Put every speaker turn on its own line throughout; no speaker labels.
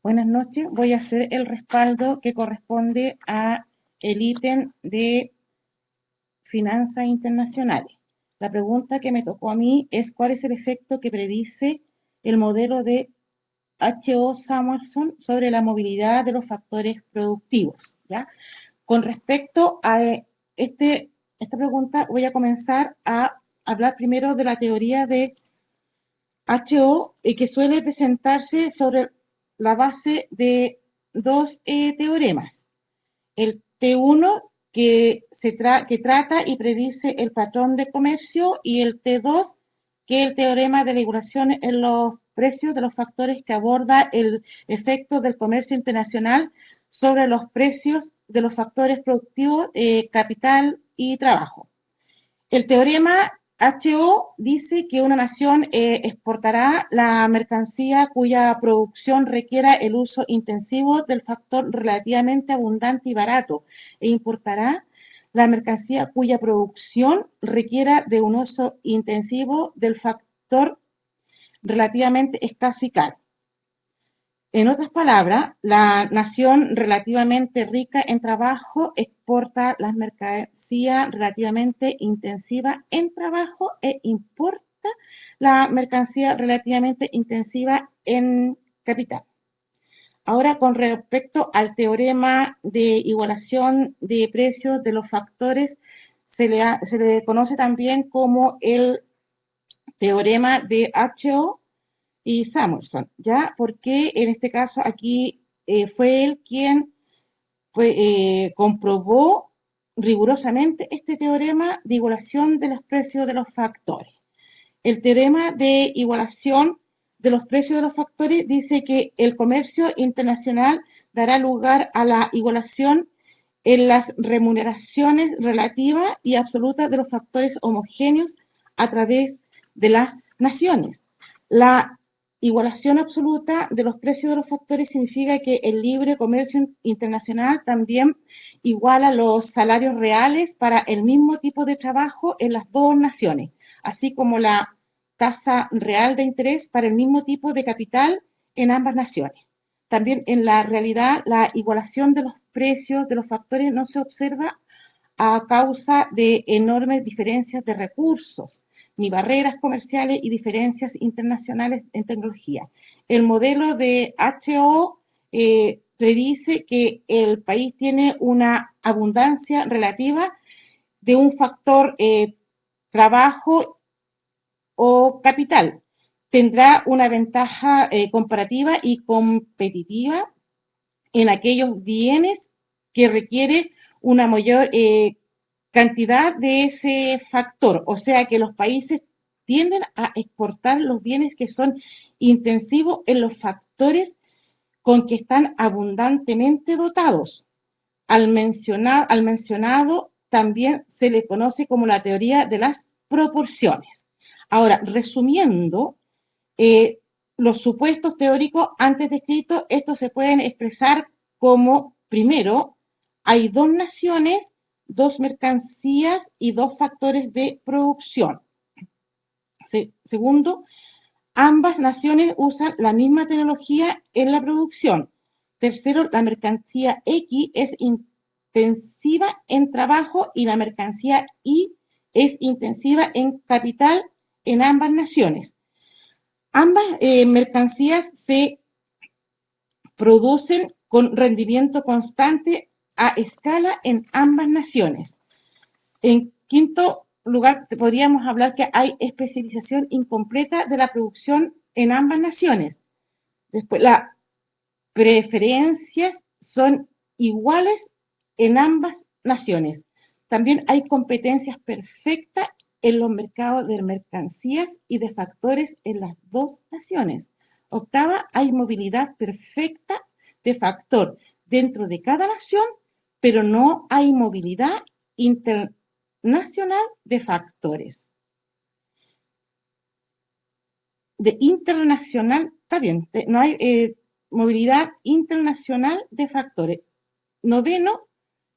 Buenas noches. Voy a hacer el respaldo que corresponde a el ítem de finanzas internacionales. La pregunta que me tocó a mí es cuál es el efecto que predice el modelo de H.O. Samuelson sobre la movilidad de los factores productivos, ¿ya? Con respecto a esta pregunta, voy a comenzar a hablar primero de la teoría de H.O. Que suele presentarse sobre la base de dos teoremas. El T1 que trata y predice el patrón de comercio y el T2 que es el teorema de regulación en los precios de los factores que aborda el efecto del comercio internacional sobre los precios de los factores productivos, capital y trabajo. El teorema H.O. dice que una nación exportará la mercancía cuya producción requiera el uso intensivo del factor relativamente abundante y barato e importará la mercancía cuya producción requiera de un uso intensivo del factor relativamente escaso y caro. En otras palabras, la nación relativamente rica en trabajo exporta las mercancías relativamente intensivas en trabajo e importa la mercancía relativamente intensiva en capital. Ahora, con respecto al teorema de igualación de precios de los factores, se le conoce también como el teorema de H.O. y Samuelson, ¿ya? Porque en este caso aquí fue él quien comprobó rigurosamente este teorema de igualación de los precios de los factores. El teorema de igualación de los precios de los factores dice que el comercio internacional dará lugar a la igualación en las remuneraciones relativas y absolutas de los factores homogéneos a través de las naciones. La igualación absoluta de los precios de los factores significa que el libre comercio internacional también iguala los salarios reales para el mismo tipo de trabajo en las dos naciones, así como la tasa real de interés para el mismo tipo de capital en ambas naciones. También en la realidad la igualación de los precios de los factores no se observa a causa de enormes diferencias de recursos, ni barreras comerciales y diferencias internacionales en tecnología. El modelo de H.O. predice que el país tiene una abundancia relativa de un factor trabajo o capital. Tendrá una ventaja comparativa y competitiva en aquellos bienes que requiere una mayor cantidad de ese factor, o sea que los países tienden a exportar los bienes que son intensivos en los factores con que están abundantemente dotados. Al mencionado también se le conoce como la teoría de las proporciones. Ahora, resumiendo, los supuestos teóricos antes descritos, estos se pueden expresar como, primero, hay dos naciones, dos mercancías y dos factores de producción. Segundo, ambas naciones usan la misma tecnología en la producción. Tercero, la mercancía X es intensiva en trabajo y la mercancía Y es intensiva en capital en ambas naciones. Ambas mercancías se producen con rendimiento constante a escala en ambas naciones. En quinto lugar, podríamos hablar que hay especialización incompleta de la producción en ambas naciones. Después, las preferencias son iguales en ambas naciones. También hay competencias perfectas en los mercados de mercancías y de factores en las dos naciones. Octava, hay movilidad perfecta de factor dentro de cada nación, pero no hay movilidad internacional de factores. De internacional, está bien, no hay movilidad internacional de factores. Noveno,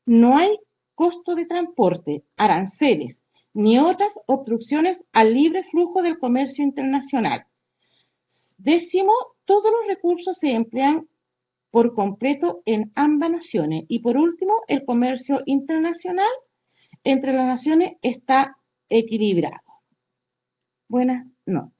no hay costo de transporte, aranceles, ni otras obstrucciones al libre flujo del comercio internacional. Décimo, todos los recursos se emplean por completo en ambas naciones. Y por último, el comercio internacional entre las naciones está equilibrado. Buenas noches.